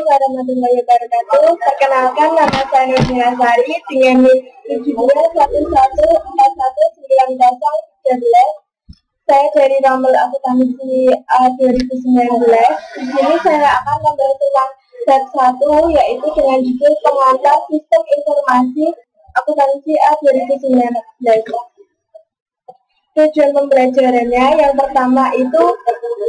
warahmatullahi wabarakatuh. Perkenalkan, nama saya Nurmina Sari dengan NIM 7211419013. Saya dari Rommel Akuntansi 2019. Di sini saya akan membahas tentang bab 1, yaitu dengan judul pengantar sistem informasi akuntansi A 2019. Tujuan pembelajarannya yang pertama itu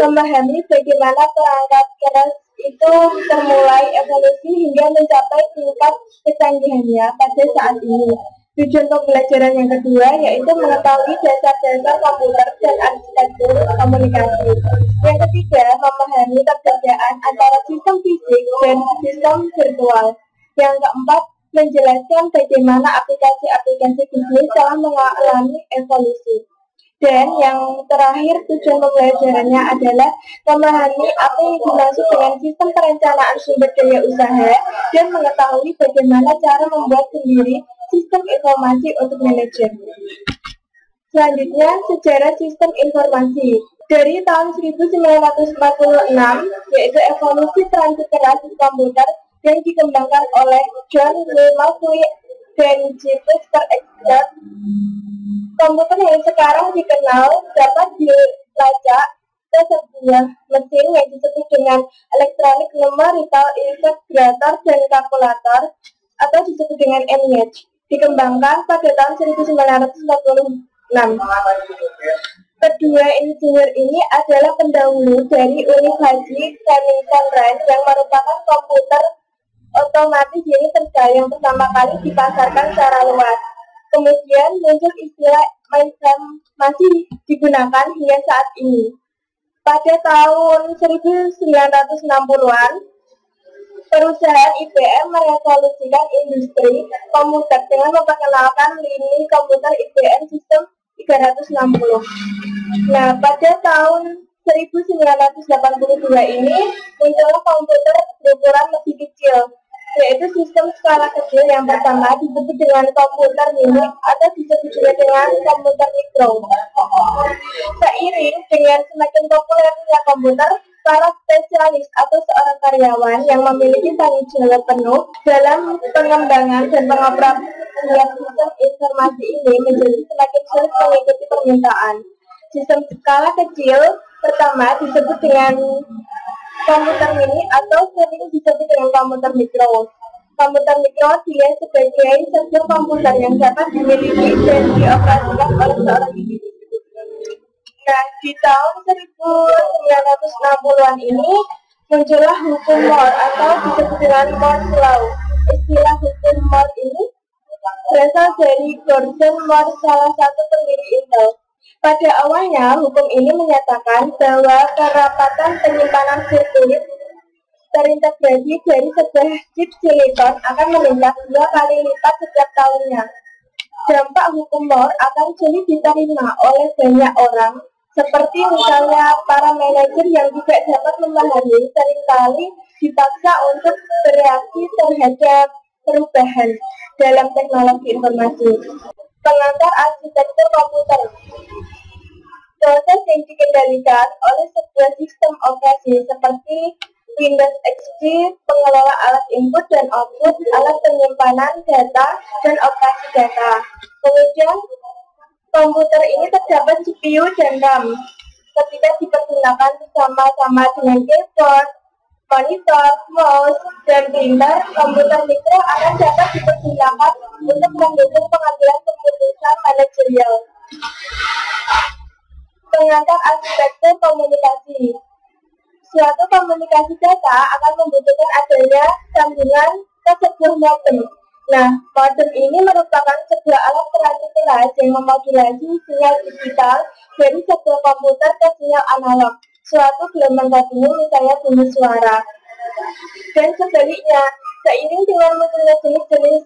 memahami bagaimana perangkat keras itu termulai evolusi hingga mencapai tingkat kecanggihannya pada saat ini. Tujuan pembelajaran yang kedua yaitu mengetahui dasar-dasar komputer dan arsitektur komunikasi. Yang ketiga, memahami perbedaan antara sistem fisik dan sistem virtual. Yang keempat, menjelaskan bagaimana aplikasi-aplikasi bisnis telah mengalami evolusi. Dan yang terakhir, tujuan pembelajarannya adalah memahami apa yang dimaksud dengan sistem perencanaan sumber daya usaha dan mengetahui bagaimana cara membuat sendiri sistem informasi untuk manajer. Selanjutnya, sejarah sistem informasi. Dari tahun 1946, yaitu evolusi transit komputer yang dikembangkan oleh John Mulcahy dan Jeffrey Exter. Komputer yang sekarang dikenal dapat dilacak ke sebuah mesin yang disebut dengan elektronik numerical integrator dan kalkulator atau disebut dengan ENIAC. Dikembangkan pada tahun 1946. Kedua insinyur ini adalah pendahulu dari unit Haji Remington Rand yang merupakan komputer otomatis universal yang pertama kali dipasarkan secara luas. Kemudian muncul istilah mainframe masih digunakan hingga saat ini. Pada tahun 1960-an, perusahaan IBM merevolusikan industri komputer dengan memperkenalkan lini komputer IBM System 360. Nah, pada tahun 1982 ini muncullah komputer berukuran lebih kecil, yaitu sistem skala kecil yang pertama disebut dengan komputer mini atau disebut juga dengan komputer mikro. Seiring dengan semakin populernya komputer, para spesialis atau seorang karyawan yang memiliki tanggung jawab penuh dalam pengembangan dan pengoperasian sistem informasi ini menjadi semakin sulit mengikuti permintaan. Sistem skala kecil pertama disebut dengan komputer mini atau sering disebut dengan komputer mikro. Komputer mikro dia sebagai sebuah komputer yang dapat dimiliki dan dioperasikan oleh seorang individu. Nah, di tahun 1960-an ini muncullah hukum Moore atau disebut dengan Moore's Law. Istilah hukum Moore ini berasal dari Gordon Moore, salah satu pendiri Intel. Pada awalnya, hukum ini menyatakan bahwa kerapatan penyimpanan sirkuit terintegrasi dari sebuah chip silikon akan meningkat 2 kali lipat setiap tahunnya. Dampak hukum Moore akan sulit diterima oleh banyak orang, seperti misalnya para manajer yang tidak dapat memahami seringkali dipaksa untuk bereaksi terhadap perubahan dalam teknologi informasi. Pengantar arsitektur komputer. Proses yang dikendalikan oleh sebuah sistem operasi seperti Windows XP, pengelola alat input dan output, alat penyimpanan data, dan operasi data. Kemudian, komputer ini terdapat CPU dan RAM. Ketika dipergunakan bersama-sama dengan keyboard, monitor, mouse, dan printer, komputer mikro akan dapat dipergunakan untuk mendukung pengambilan keputusan manajerial. Pengantar arsitektur komunikasi. Suatu komunikasi data akan membutuhkan adanya sambungan ke sebuah modem. Nah, modem ini merupakan sebuah alat perangkat keras yang memodulasi sinyal digital dari sebuah komputer ke sinyal analog, suatu gelombang radio misalnya bunyi suara. Dan sebaliknya, seiring dengan munculnya jenis-jenis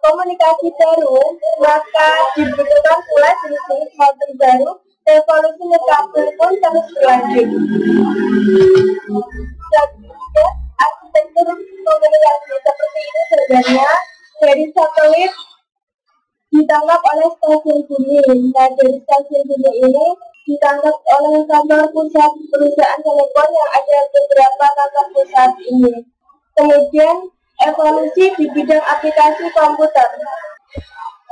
komunikasi baru, maka dibutuhkan pula jenis-jenis modem baru. Evolusi netrabel pun terus berlanjut. Selanjutnya, arsitektur komunikasi seperti ini sebenarnya dari satelit ditangkap oleh stasiun bumi. Nah, dari stasiun bumi ini ditangkap oleh kantor pusat perusahaan telepon yang ada beberapa kantor pusat ini. Kemudian evolusi di bidang aplikasi komputer,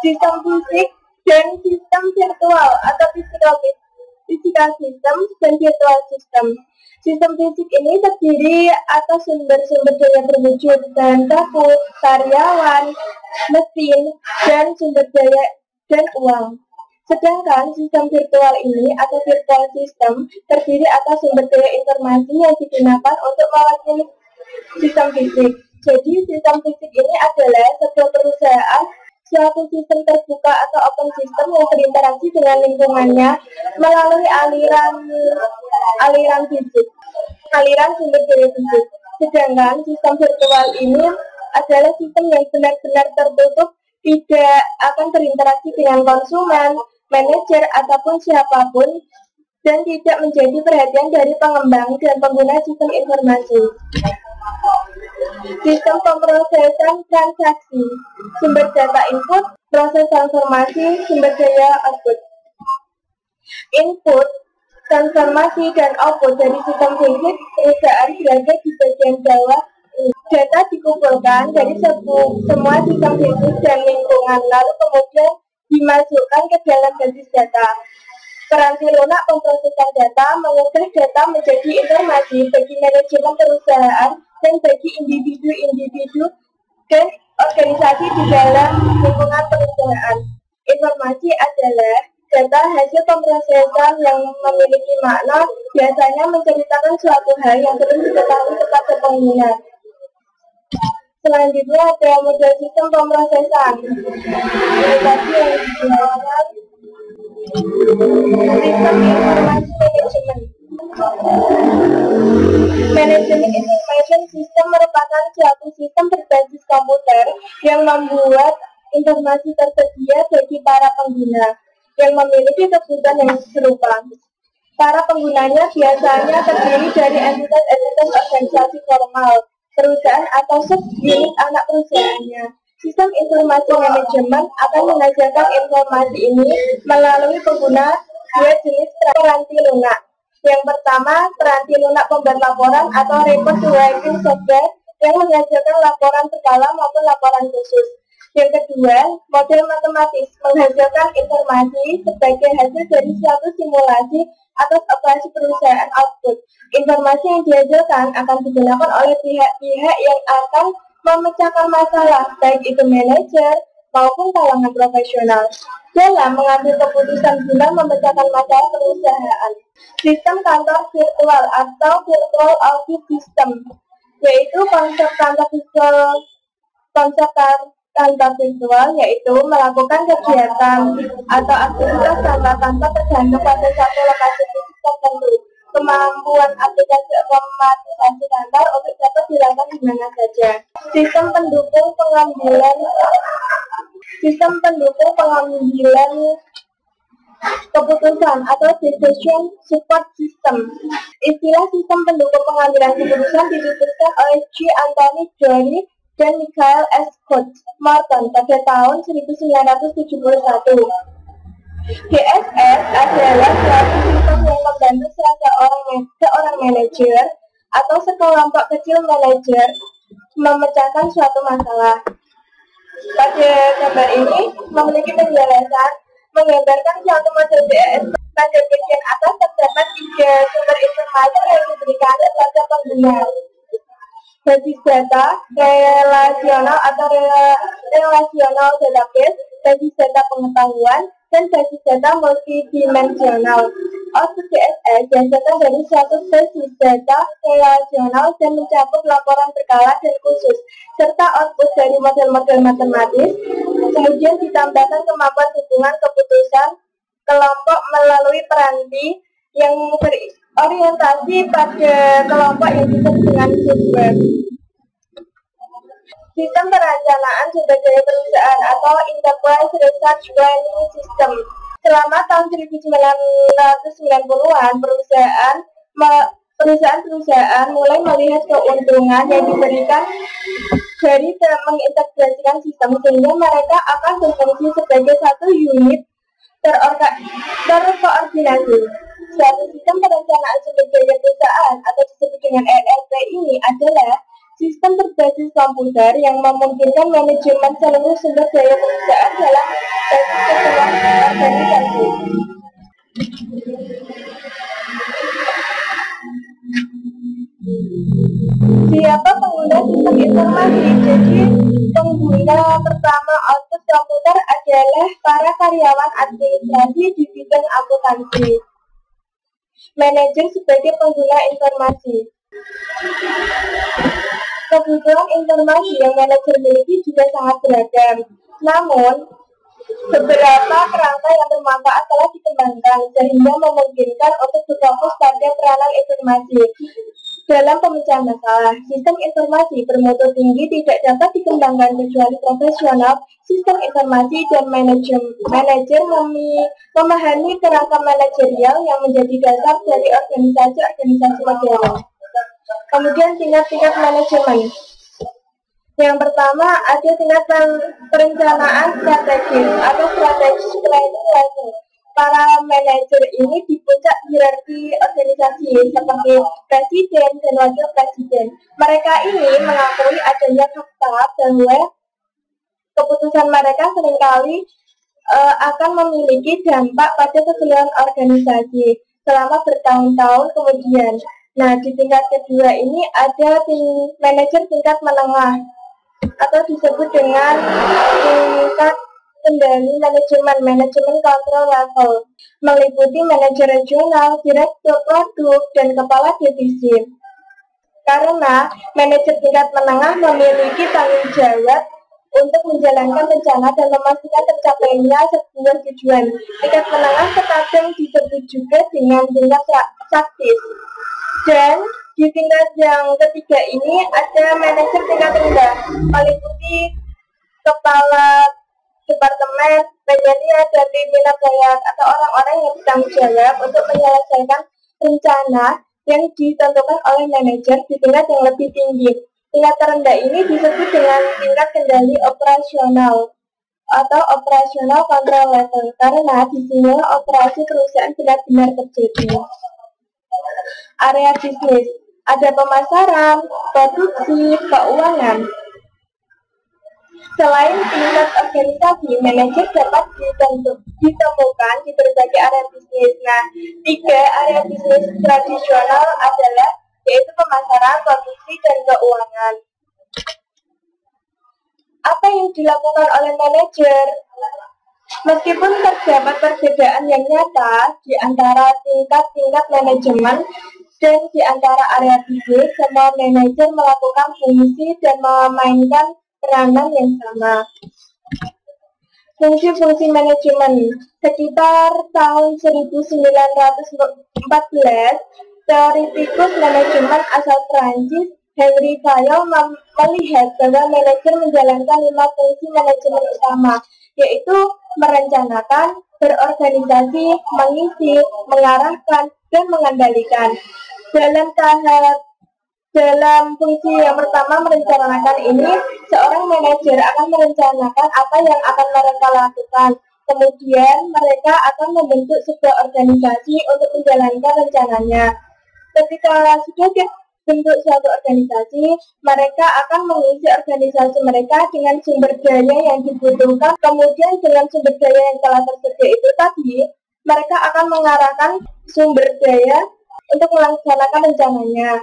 sistem fisik dan sistem virtual atau physical system dan virtual system. Sistem fisik ini terdiri atas sumber-sumber daya berwujud, bahan baku, karyawan, mesin, dan sumber daya dan uang. Sedangkan sistem virtual ini atau virtual system terdiri atas sumber daya informasi yang digunakan untuk mewakili sistem fisik. Jadi sistem fisik ini adalah sebuah perusahaan suatu sistem terbuka atau open system yang berinteraksi dengan lingkungannya melalui aliran fisik, aliran sumber daya fisik. Sedangkan sistem virtual ini adalah sistem yang benar-benar tertutup, tidak akan berinteraksi dengan konsumen, manajer, ataupun siapapun, dan tidak menjadi perhatian dari pengembang dan pengguna sistem informasi. Sistem pemrosesan transaksi, sumber data input, proses transformasi, sumber daya output. Input, transformasi, dan output dari sistem fisik perusahaan berada di bagian bawah. Data dikumpulkan dari semua sistem fisik dan lingkungan, lalu kemudian dimasukkan ke dalam basis data. Peranti lunak pemrosesan data mengubah data menjadi informasi bagi manajemen perusahaan dan bagi individu-individu dan organisasi di dalam lingkungan perusahaan. Informasi adalah data hasil pemrosesan yang memiliki makna, biasanya menceritakan suatu hal yang perlu diketahui kepada pengguna. Selanjutnya ada model sistem pemrosesan. Ini tadi yang digunakan sistem informasi manajemen. Manajemen information system merupakan suatu sistem berbasis komputer yang membuat informasi tersedia bagi para pengguna yang memiliki kebutuhan yang serupa. Para penggunanya biasanya terdiri dari entitas-entitas organisasi formal, perusahaan atau sub-unit anak perusahaannya. Sistem informasi manajemen akan menghasilkan informasi ini melalui pengguna dua jenis peranti lunak. Yang pertama, peranti lunak pembuat laporan atau report-writing software yang menghasilkan laporan berkala maupun laporan khusus. Yang kedua, model matematis menghasilkan informasi sebagai hasil dari suatu simulasi atas operasi perusahaan output. Informasi yang dihasilkan akan digunakan oleh pihak-pihak yang akan memecahkan masalah, baik itu manajer maupun kalangan profesional, dalam mengambil keputusan guna memecahkan masalah perusahaan. Sistem kantor virtual atau virtual office system, yaitu konsep kantor virtual yaitu melakukan kegiatan atau aktivitas tanpa kantor tergantung pada satu lokasi fisik tertentu. Kemampuan aplikasi otomatisasi kantor untuk dapat dilakukan di mana saja. Sistem pendukung pengambilan keputusan atau decision support system. Istilah sistem pendukung pengambilan keputusan dicetuskan oleh G. Anthony Dory dan Michael S. Morton pada tahun 1971. GSS adalah suatu sistem yang membantu seorang manajer atau sekelompok kecil manajer memecahkan suatu masalah. Pada gambar ini memiliki penjelasan menggambarkan suatu model GSS. Pada bagian atas terdapat 3 sumber informasi yang diberikan kepada pengguna. Basis data relasional atau relational database, basis data pengetahuan, dan basis data multidimensional. Output GSS dihasilkan dari suatu basis data relasional dan mencakup laporan berkala dan khusus, serta output dari model-model matematis, kemudian ditambahkan kemampuan hubungan keputusan kelompok melalui peranti yang berorientasi pada kelompok yang disebut dengan subweb. Sistem perencanaan sumber daya perusahaan atau Enterprise Resource Planning System. Selama tahun 1990-an, perusahaan mulai melihat keuntungan yang diberikan dari mengintegrasikan sistem, sehingga mereka akan berfungsi sebagai satu unit terkoordinasi. Suatu sistem perencanaan sumber daya perusahaan atau disebut dengan ERP ini adalah sistem berbasis komputer yang memungkinkan manajemen seluruh sumber daya perusahaan dalam basis keseluruhan organisasi. Siapa pengguna sistem informasi? Jadi pengguna pertama output komputer adalah para karyawan administrasi di bidang akuntansi. Manajer sebagai pengguna informasi. Kebutuhan informasi yang manajer miliki juga sangat beragam. Namun, beberapa kerangka yang bermanfaat telah dikembangkan sehingga memungkinkan untuk berfokus pada peranan informasi dalam pemecahan masalah. Sistem informasi bermutu tinggi tidak dapat dikembangkan kecuali profesional sistem informasi dan manajer memahami kerangka manajerial yang menjadi dasar dari organisasi-organisasi modern. Kemudian tingkat-tingkat manajemen. Yang pertama ada tingkat perencanaan strategis atau strategic planning level. Para manajer ini di puncak hierarki organisasi seperti presiden dan wakil presiden. Mereka ini mengakui adanya fakta bahwa keputusan mereka seringkali akan memiliki dampak pada keseluruhan organisasi selama bertahun-tahun kemudian. Nah, di tingkat kedua ini ada manajer tingkat menengah atau disebut dengan tingkat kendali manajemen control level, meliputi manajer regional, direktur produk, dan kepala divisi. Karena manajer tingkat menengah memiliki tanggung jawab untuk menjalankan rencana dan memastikan tercapainya sebuah tujuan. Tingkat menengah terkadang disebut juga dengan tingkat taktis. Dan di tingkat yang ketiga ini ada manajer tingkat rendah, meliputi kepala departemen, manajer, dan pimpinan proyek atau orang-orang yang bertanggung jawab untuk menyelesaikan rencana yang ditentukan oleh manajer di tingkat yang lebih tinggi. Tingkat terendah ini disebut dengan tingkat kendali operasional atau operational control level karena disinilah operasi perusahaan benar-benar terjadi. Area bisnis ada pemasaran, produksi, keuangan. Selain tingkat organisasi, manajer dapat ditemukan di berbagai area bisnis. Nah, 3 area bisnis tradisional adalah yaitu pemasaran, produksi, dan keuangan. Apa yang dilakukan oleh manajer? Meskipun terdapat perbedaan yang nyata di antara tingkat-tingkat manajemen dan di antara area bisnis, semua manajer melakukan fungsi dan memainkan peranan yang sama. Fungsi-fungsi manajemen. Sekitar tahun 1914, teoritikus manajemen asal Prancis, Henri Fayol melihat bahwa manajer menjalankan 5 fungsi manajemen utama, yaitu merencanakan, berorganisasi, mengisi, mengarahkan, dan mengendalikan. Dalam fungsi yang pertama merencanakan ini, seorang manajer akan merencanakan apa yang akan mereka lakukan. Kemudian mereka akan membentuk sebuah organisasi untuk menjalankan rencananya. Ketika sudah dibentuk suatu organisasi, mereka akan mengisi organisasi mereka dengan sumber daya yang dibutuhkan. Kemudian dengan sumber daya yang telah tersedia itu tadi, mereka akan mengarahkan sumber daya untuk melaksanakan rencananya.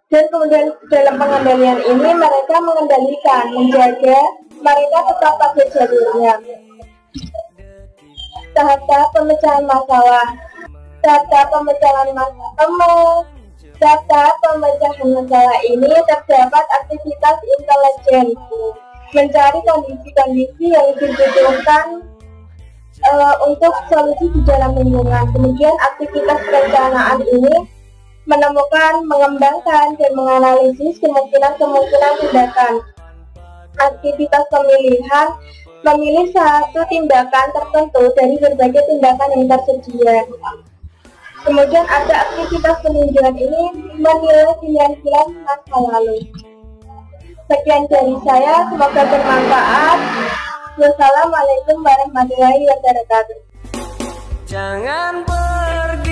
Dan kemudian dalam pengendalian ini mereka mengendalikan, menjaga mereka tetap pada jalurnya. Tahap-tahap pemecahan masalah. Tahap pemecahan masalah ini terdapat aktivitas intelijen, mencari kondisi-kondisi yang dibutuhkan untuk solusi di dalam lingkungan. Kemudian aktivitas perencanaan ini menemukan, mengembangkan, dan menganalisis kemungkinan-kemungkinan tindakan. Aktivitas pemilihan, memilih satu tindakan tertentu dari berbagai tindakan yang tersedia. Kemudian ada aktivitas peninjauan ini, menilai pilihan-pilihan masa lalu. Sekian dari saya, semoga bermanfaat. Wassalamualaikum warahmatullahi wabarakatuh. Jangan pergi.